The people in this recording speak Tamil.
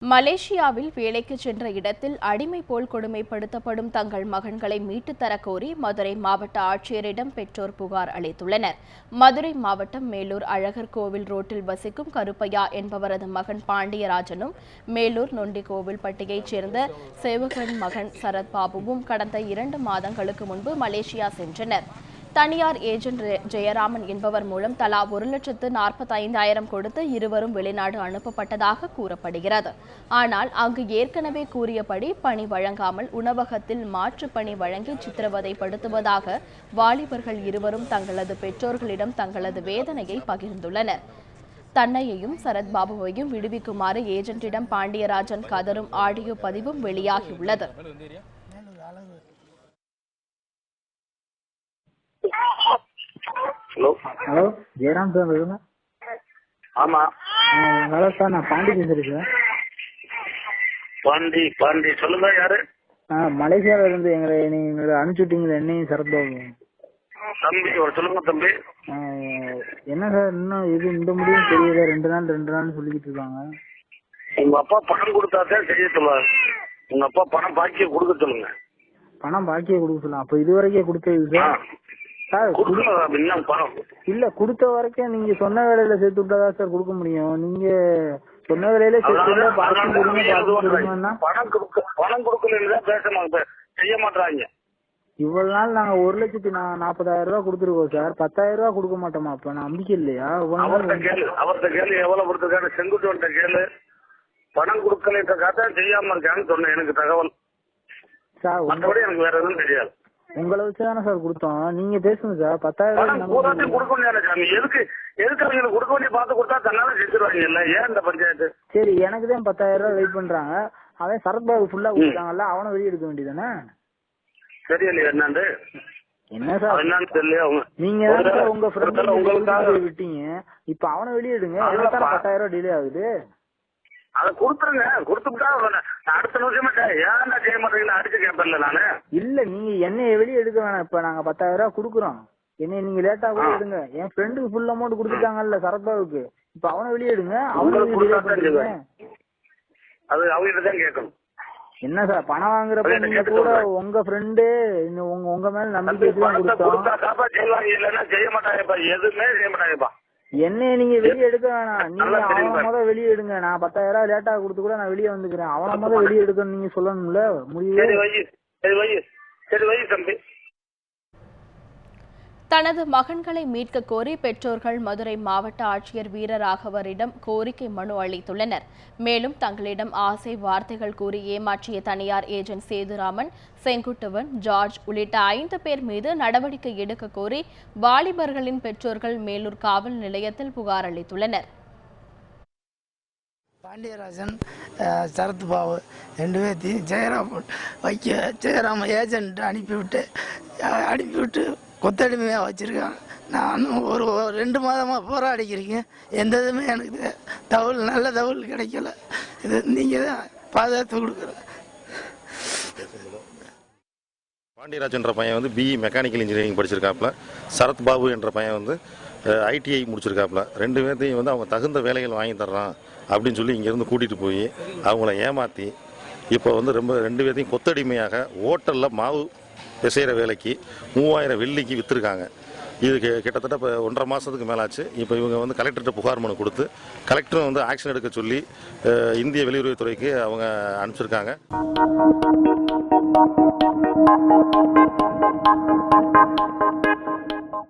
மலேசியாவில் வேலைக்கு சென்ற இடத்தில் அடிமை போல் கொடுமைப்படுத்தப்படும் தங்கள் மகன்களை மீட்டுத் தரக் கோரி மதுரை மாவட்ட ஆட்சியரிடம் பெற்றோர் புகார் அளித்துள்ளனர். மதுரை மாவட்டம் மேலூர் அழகர் கோவில் ரோட்டில் வசிக்கும் கருப்பையா என்பவரது மகன் பாண்டியராஜனும் மேலூர் நொண்டிகோவில்பட்டியைச் சேர்ந்த சேவகன் மகன் சரத்பாபுவும் கடந்த 2 மாதங்களுக்கு முன்பு மலேசியா சென்றனர். தனியார் ஏஜென்ட் ஜெயராமன் என்பவர் மூலம் தலா 1,45,000 கொடுத்து இருவரும் வெளிநாடு அனுப்பப்பட்டதாக கூறப்படுகிறது. ஆனால் அங்கு ஏற்கனவே கூறியபடி பணி வழங்காமல் உணவகத்தில் மாற்று பணி வழங்கி சித்திரவதைப்படுத்துவதாக வாலிபர்கள் இருவரும் தங்களது பெற்றோர்களிடம் தங்களது வேதனையை பகிர்ந்துள்ளனர். தன்னையையும் சரத்பாபுவையும் விடுவிக்குமாறு ஏஜென்ட்டிடம் பாண்டியராஜன் கதரும் ஆடியோ பதிவும் வெளியாகியுள்ளது. ஹலோ ஜெயராம் சார் இருக்குங்க. ஆமா. ஹலோ சார், நான் பாண்டி பேசுறேன். பாண்டி சொல்லுங்க, யாரு? மலேசியால இருந்து நீங்க அனுப்பிச்சுட்டீங்களா என்னையும் சரத்பாபு? தம்பி சொல்லுங்க தம்பி. என்ன சார் இன்னும் இது இந்த முடியும் தெரியல, 2 நாள் சொல்லிக்கிட்டு இருக்காங்க. உங்க அப்பா பணம் கொடுத்தாதான் செய்ய சொல்லுவாங்க. உங்க அப்பா பணம் பாக்கிய கொடுக்க சொல்லுங்க. பணம் பாக்கிய கொடுக்க சொல்லலாம். அப்ப இது வரைக்கும் கொடுத்தது சார்? இல்ல, கொடுத்த வரைக்கும் நீங்க சொன்ன வேலையில சேர்த்து விட்டாதா சார் கொடுக்க முடியும். நீங்க சொன்ன வேலையில சேர்த்து பணம் கொடுக்கல செய்ய மாட்டாங்க. இவ்வளவு நாள் நாங்க 1,40,000 ரூபாய் கொடுத்துருக்கோம் சார். 10,000 ரூபாய் கொடுக்க மாட்டோமா? அப்ப நான் நம்பிக்கை இல்லையா? அவர்கிட்ட கேளு எவ்வளவு கொடுத்துருக்காரு. செங்குட்டு கேளு. பணம் கொடுக்கலன்றக்காக செய்யாம இருக்கான்னு சொன்னேன். எனக்கு தகவல் சார். மற்றபடி எனக்கு வேற எதுவும் தெரியாது. உங்களை வச்சுதானே சார் கொடுத்தோம். நீங்க பேசுங்க சார். 10,000 கொடுக்க முடியாது. எதுக்கு அவங்க கொடுக்க வேண்டிய பார்த்து கொடுத்தா தன்னால செஞ்சிருவாங்க. ஏன் இந்த பஞ்சாயத்து? சரி, எனக்கு தான் 10,000 ரூபாய் வெயிட் பண்றாங்க. அவன் சரத்பாபு ஃபுல்லா கொடுத்தாங்கல்ல, அவனை வெளியே எடுக்க வேண்டியதானே? தெரியலையா என்னன்னு? என்ன சார் என்னன்னு தெரியல. நீங்க உங்க ஃப்ரெண்ட் உங்களுக்காக விட்டீங்க. இப்ப அவனை வெளியே எடுங்க. 10,000 ரூபாய் டிலே ஆகுது. அதை கொடுத்துருங்க. கொடுத்துட்டா அடுத்த நிமிஷமே ஏன்டா செய்ய மாட்டீங்கன்னு அடிச்சு கேட்பேன்ல நானு. இல்ல, நீங்க என்னைய வெளியே எடுக்க வேணாம். இப்ப நாங்க 10,000 ரூபாய் கொடுக்குறோம். என்னைய நீங்க லேட்டா கூட எடுங்க. என் ஃப்ரெண்டுக்கு ஃபுல் அமௌண்ட் கொடுத்துட்டாங்கல்ல சரத்பாபுக்கு. இப்ப அவனை வெளியே எடுங்க. அது அவங்ககிட்ட தான் கேட்கணும். என்ன சார் பணம் வாங்குறப்ப நீங்க கூட உங்க ஃப்ரெண்டு உங்க மேல நம்பிக்கை செய்ய மாட்டாங்கப்பா. எதுவுமே செய்ய மாட்டாங்கப்பா. என்னைய நீங்க வெளியே எடுக்க வேணாம். நீங்க அவன முதல் வெளியே எடுங்க. நான் 10,000 ரூபாய் லேட்டா கொடுத்து கூட நான் வெளியே வந்துக்கிறேன். அவன முதல் வெளியே எடுக்கணும் நீங்க சொல்லணும்ல. முடியும். தம்பி. தனது மகன்களை மீட்க கோரி பெற்றோர்கள் மதுரை மாவட்ட ஆட்சியர் வீரராகவரிடம் கோரிக்கை மனு அளித்துள்ளனர். மேலும் தங்களிடம் ஆசை வார்த்தைகள் கூறி ஏமாற்றிய தனியார் ஏஜென்ட் சேதுராமன், செங்குட்டுவன், ஜார்ஜ் உள்ளிட்ட 5 பேர் மீது நடவடிக்கை எடுக்க கோரி வாலிபர்களின் பெற்றோர்கள் மேலூர் காவல் நிலையத்தில் புகார் அளித்துள்ளனர். பாண்டியராஜன், சரத்பாபு 2 பேர்த்தையும் ஜெயராம ஏஜென்ட் அனுப்பிவிட்டு கொத்தடிமையாக வச்சுருக்காங்க. நானும் ஒரு 2 மாதமாக போராடிக்கிறீங்க. எந்த இதுவுமே எனக்கு நல்ல தகவல் கிடைக்கல. இது நீங்கள் தான் பாதுகாத்து கொடுக்குற. பாண்டியராஜ் என்ற பையன் வந்து BE மெக்கானிக்கல் இன்ஜினியரிங் படிச்சிருக்காப்புல. சரத்பாபு என்ற பையன் வந்து ITI முடிச்சிருக்காப்புல. 2 பேர்த்தையும் வந்து அவங்க தகுந்த வேலைகள் வாங்கி தர்றான் அப்படின்னு சொல்லி இங்கேருந்து கூட்டிகிட்டு போய் அவங்கள ஏமாற்றி இப்போ வந்து 2 பேர்த்தையும் கொத்தடிமையாக ஹோட்டலில் மாவு பிசைகிற வேலைக்கு 3000 வெள்ளிக்கு விற்றுருக்காங்க. இது கிட்டத்தட்ட இப்போ 1.5 மாதத்துக்கு மேலாச்சு. இப்போ இவங்க வந்து கலெக்டர்கிட்ட புகார் மனு கொடுத்து கலெக்டரும் வந்து ஆக்ஷன் எடுக்க சொல்லி இந்திய வெளியுறவுத்துறைக்கு அவங்க அனுப்பிச்சிருக்காங்க.